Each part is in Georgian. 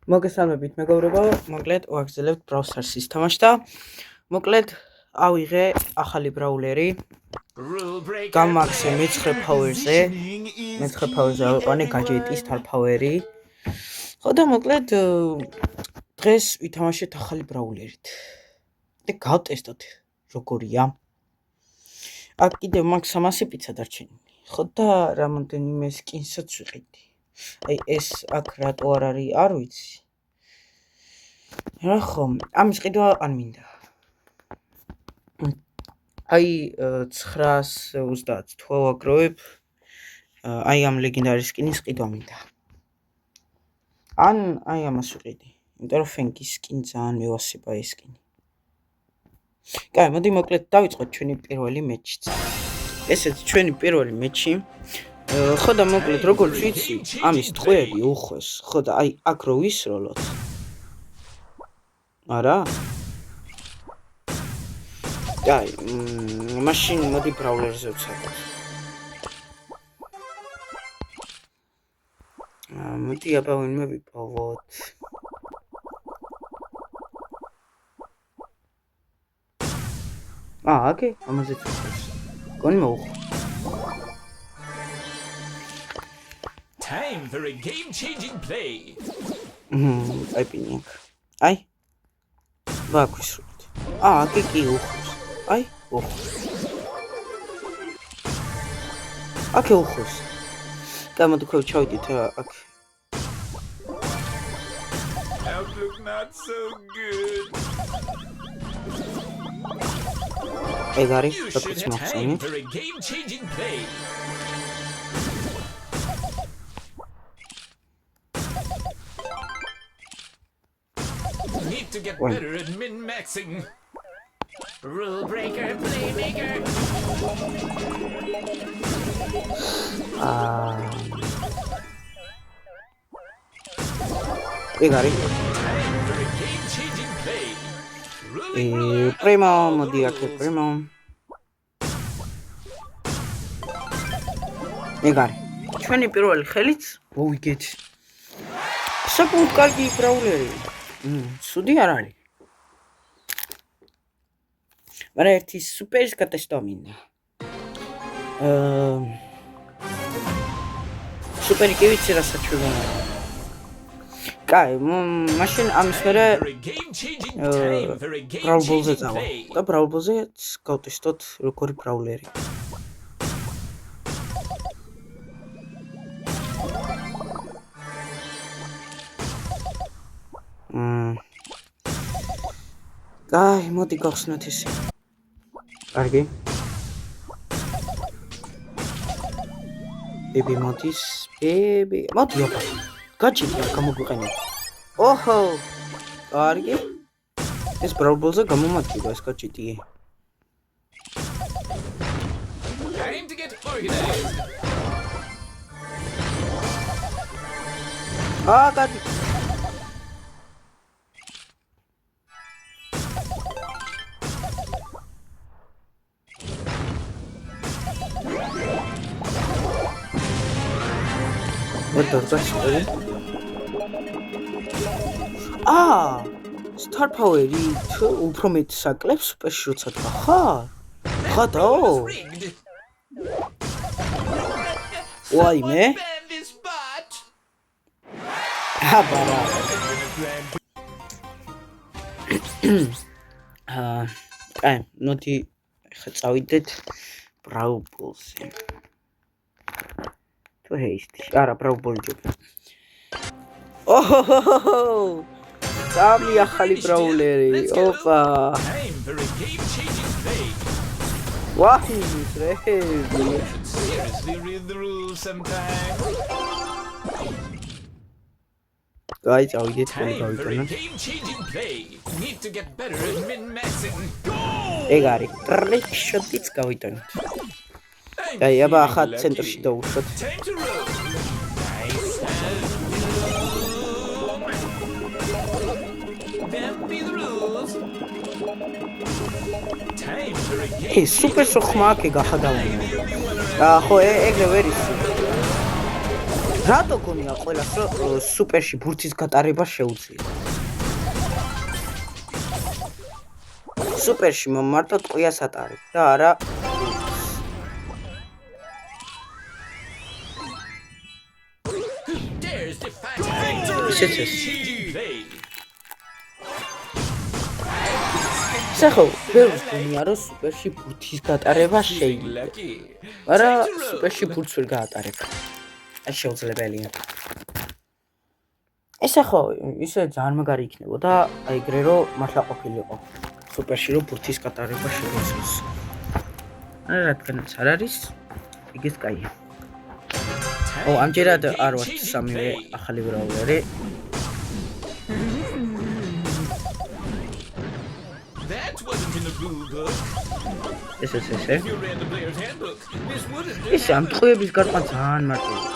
მოგესალმებით მეგობრებო, მოკლედ ვაგრძელებთ Brawl Stars-ის თამაში და მოკლედ ავიღე ახალი ბრაულერი. გამაქსე მეცხრე ფაუერზე. მეცხრე ფაუერზე ავიყვანე gadget-ის Star Power-ი. ხო და მოკლედ დღეს ვითამაშეთ ახალი ბრაულერით. და გავტესტოთ როგორია. აქ კიდევ მაქვს 300 პიცა დარჩენილი. ხო და რამოდენიმე სკინსაც ვიყიდი. აი ეს აქ რატო არ არის, არ ვიცი. რა ხომ, ამის ყიდვა არ მინდა. აი 930 თუ ავაგროვებ, აი ამ ლეგენდარის სკინის ყიდვა მინდა. ან აი ამას ვიყიდი. იმიტომ რომ ფენკის სკინი ძალიან მევასება ეს სკინი. კაი, მოდი მოკლედ დავიწყოთ ჩვენი პირველი მეჩიც. ესეც ჩვენი პირველი მეჩი. ხო და მოკლედ როგორც ვიცი, ამის ტყვეები უხვეს. ხო და აი აქ რო ვისროლოთ. არა? კაი, მაშინ მოდი ბრაულერზე ვცადოთ. მოდი აბა ვინმე ვიპოვოთ. ოკეი, ამაზეც ვცადოთ. გონი მოუხო. Time for a game-changing play. აი პინიკ. აი. ვაქვისროთ. აკი კი უხოს. აი, უხოს. აკი უხოს. გამოდი ხო ჩავიდით აქ. Outlook not so good. ეგარი, You დაფიც should have time მახსენით. for a game-changing play. Need to get One. better at min-maxing. Rule breaker, playmaker. ეგარი. Time for a game-changing play. Ruling პრიმო, მოდი აქ პრიმო. ეგარი. ჩვენი პირველი ხელიც მოვიგეთ. საკუთარ კარგი ბრაულერი. სუდი არ არის. მაგრამ ერთი სუპერის გატესტვა მინდა. სუპერი კი ვიცი რა საჩვენაა. კაი, მაშინ ამის მერე for a game-changing time for a Brawl Ball-ზე game-changing წავა. play. და Brawl Ball-ზეც გავტესტოთ როგორი ბრაულერი. კაი, მოდი გავხსნათ ესე. კარგი. ბები მოდის, ბები. მოდი აბა. გაჭირდა გამოგვიყენე. ოჰო. კარგი. ეს Brawl Ball-ზე გამომადგება ეს გაჭიტი. Time to get organized. გადი. დაგაჭირე. Star Power-ი უფრო მეტ საკლებს სუპერში როცა თქვა, ხარ? ხადაო? Rigged. ვაიმე? Ban this bot. აბარა. კაი, მოდი ხა წავიდეთ Brawl Ball-ზე. თუ ჰეისტი, არა Brawl Ball-ზე. ოჰოჰოჰო! სამი ახალი ბრაულერი. ოპა! Time for a game-changing play. ვაჰის რეები. Should seriously read the rules sometime. გაი წავიდეთ Time for a გავიტანოთ. game-changing play. Need to get better at min-maxing. Go! ეგ არის ტრიკშოტიც გავიტანოთ. I'm აი, აბა feeling ახლა lucky. ცენტრში დავუშვათ. Time to roll. Nice and That be the rules. Time for a game. ეს სუპერ სოხმა აქ გახადავია. ხო, ეგრე ვერ ისი. რატო გონია ყველას რომ სუპერში ბურთის გატარება შეუძლია? სუპერში მარტო ტყვიას ატარებ და არა Dares defy victory changing play. სახო ბევრს გონია რომ სუპერში ბურთის გატარება შეიძლება Lucky. არა სუპერში ბურთს ვერ გაატარებ ეს შეუძლებელია ეს ახო ისე ძალიან მაგარი იქნებოდა აი ეგრე რომ მართლა ყოფილიყო სუპერში რომ ბურთის გატარება შეგვიძლია არა რადგანაც არ არის იგიც კაია ო ამჯერად არ ვარ სამივე ახალი ბრაულერი That wasn't in the blue book. ეს If you read the player's handbook, this wouldn't. ეს ამ ტყვეების გარყვა ძალიან მარტივია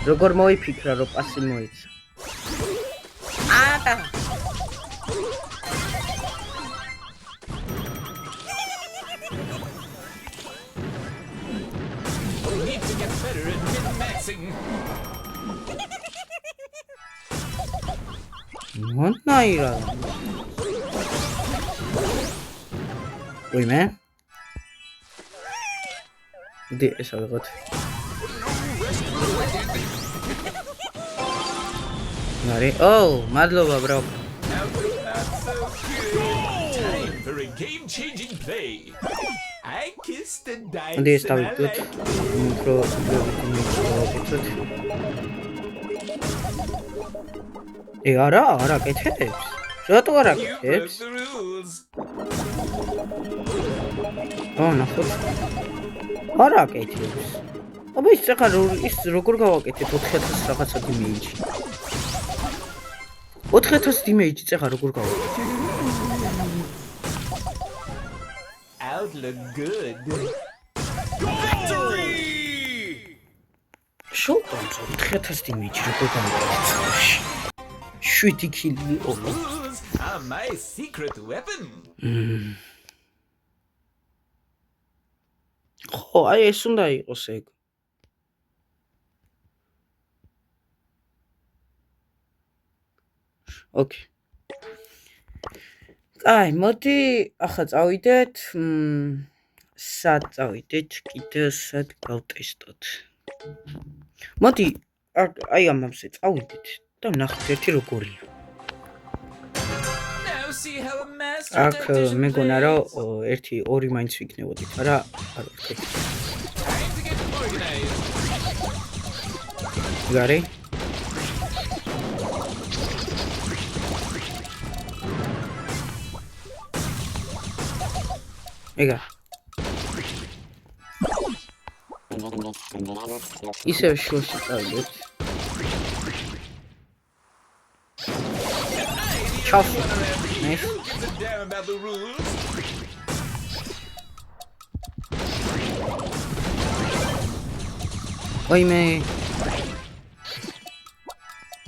როგორ მოიფიქრა რომ პასი მოიცა ატა We need to get better at min-maxing. მონაირა ვიმე დი ეს ავიღოთ მარი ო მადლობა ბრო Not so good. Time for a game-changing play. I kissed the dice დი ეს and I დავიდოთ like უფრო ვიკეთოთ არა კეთებს რატო არა you broke კეთებს the rules. ო ნახოთ არა კეთებს აბა ის ახლა ის როგორ გავაკეთებ 4000 რაღაცა დიმეიჯი 4000 დიმეიჯი ახლა როგორ გავაკეთებ I'll look good. შოუტონს 4000 დიმეიჯი როგორ გავაკეთებ 7 კილი Rules are my secret weapon. ხო აი ეს უნდა იყოს ეგ ოკეი აი მოდი ახლა წავიდეთ სად წავიდეთ კიდევ სად გავტესტოთ მოდი აი ამაზე წავიდეთ და ვნახოთ ერთი როგორია Now see how a master აქ tactician მეგონა plays. რომ ერთი ორი მაინც ვიქნებოდით არა არ ვქეთ Time to get organized. გარი ეგა ისევ შუაში წავიდეთ ჩავს ნეს Gives a damn about the rules. ვაიმე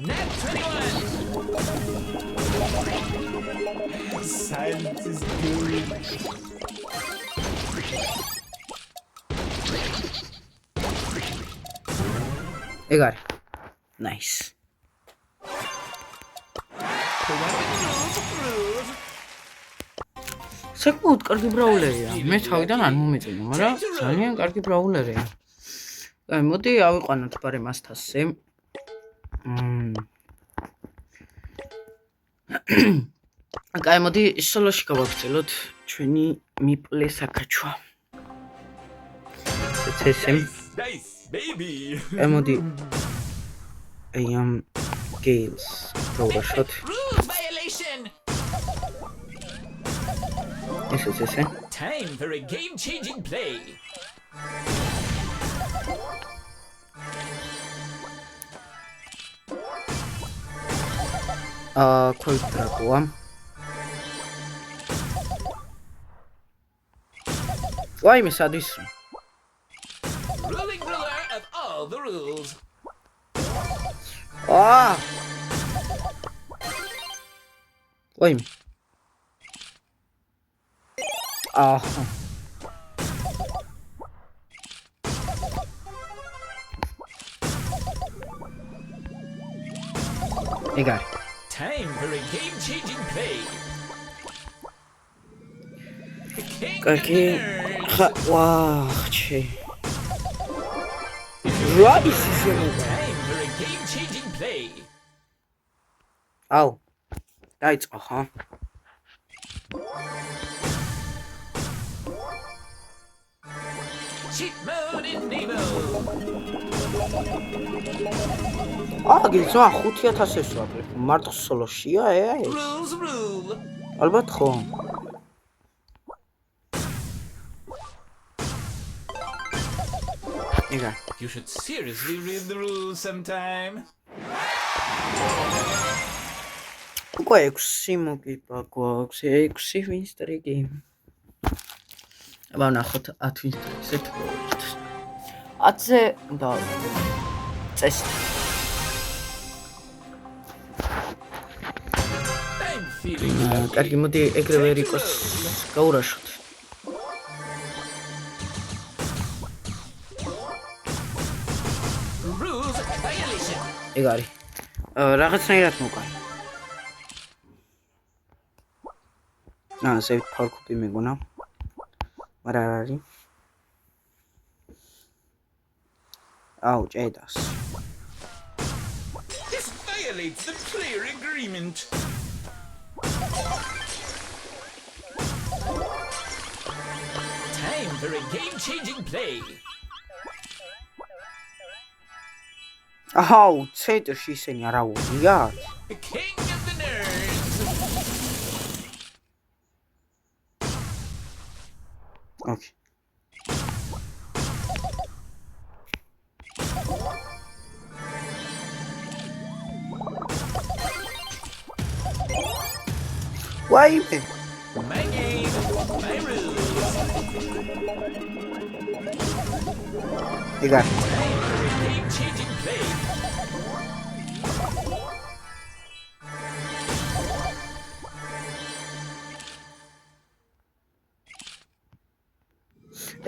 Nat 21. Silence is good. ეგ არის ნაის საკმაოდ კარგი ბრაულერია მე თავიდან არ მომეწონა მაგრამ ძალიან კარგი ბრაულერია აი მოდი ავიყვანოთ ბარე მას თასზე აი მოდი სოლოში გავაგრძელოთ ჩვენი მიპლე საკაჩვა ცესემ Nice, baby. აი მოდი აი ამ გეილს დავუშვათ Rules violation. ესე Time for a game-changing play. ქოიტრაკოა ვაიმე სადის Ruling ruler of all the rules. ვაიმე ეგ არის. Time for a game-changing play. კარგი. ვაჩი. რა ის ისე Time for a game-changing play. აუ. დაიწყო ხო? Cheat mode enable. გიცო 5000-ს ვაკრებ. მარტო სოლოშია ეს? Rules rule. ალბათ ხო. იგა. You should seriously read the rules sometime. უკვე 6 მოგიპა გვაქვს. 6 ვინსტრიგი. აბა ნახოთ 10 ვინსტრიგზე თუ გავიგეთ. 10-ზე და წესი. I'm feeling კარგი, მოდი ეგრევე რიკოს გაურაშოთ. rules violation. ეგ არის. რაღაცნაირად მოკალი. სევით ფარკუპი მეგონა. მაგრამ არ არის. აუ, ჭედას. This violates the player agreement. Time for a game-changing play. აუ, ცენტრში ისინი არ აუღიათ. The king of the nerds. ოკეი. ვაიმე. My game, my rules. ეგ არის. Time for a game-changing play.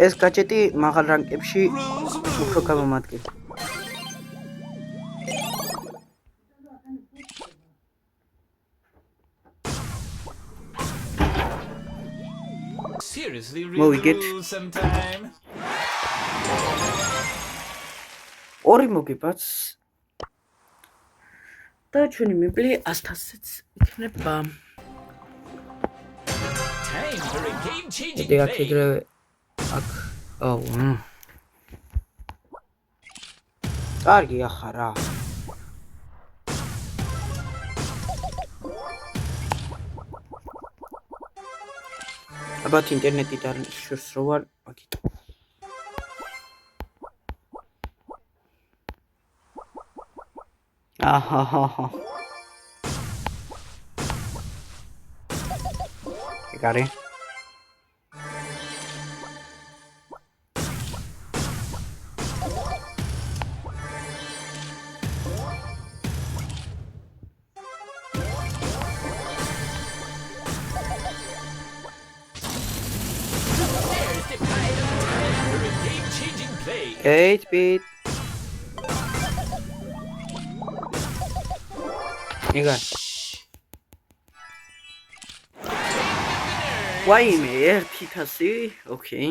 ეს გაჭეტი მაღალ რანკებში Rules უფრო rule. გამომადგენ. Seriously read Well, we the get- rules sometime. ორი მოგებაც. და ჩვენი მეპლი 100-ს იქნება. Time for a game-changing ეგ აქ play. ეგრევე აქ აუ. კარგი ახარა. აბათ ინტერნეტი და შორს რო ვარ, მაგით. აჰაჰაჰა. ეგ არის. There's the pride of time for a game-changing play. 8-bit. ეგ არის. ვაიმე 1000, ოკეი.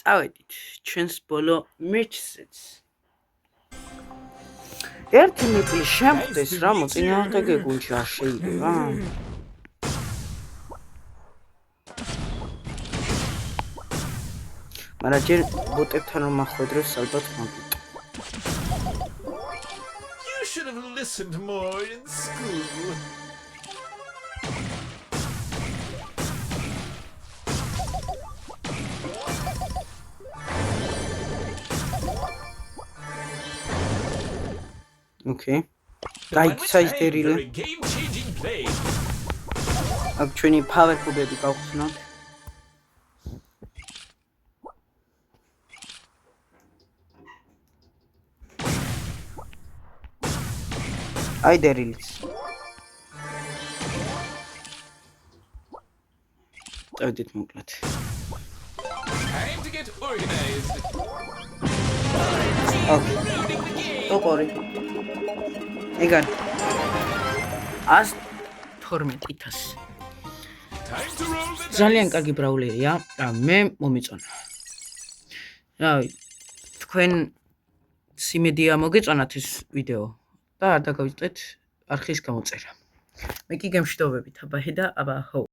წავედით ჩვენს ბოლო მეჩზეც. ერთი მეტი შემხდეს რა მოწინააღმდეგე გუნდში არ შეიძლება. მაგრამ ჯერ ბოტებთან რომ ახვედროს ალბათ მაგით. You should have listened more in school. ოკეი. გაიქცა ის დერილი. For a game-changing play. აქ ჩვენი power cube-ები გავხსნათ. აი დერილიც. წავედით მოკლედ. Time to get organized. ოკეი. Leading the game. ტოპორი. ეგ არის. 112,000. Time to roll the ძალიან კარგი ბრაულერია. მე მომეწონა. თქვენ სიმედია მოგეწონათ ეს ვიდეო და არ დაგავიწყეთ არხის გამოწერა. მე კი გემშვიდობებით აბაჰე და აბაჰო.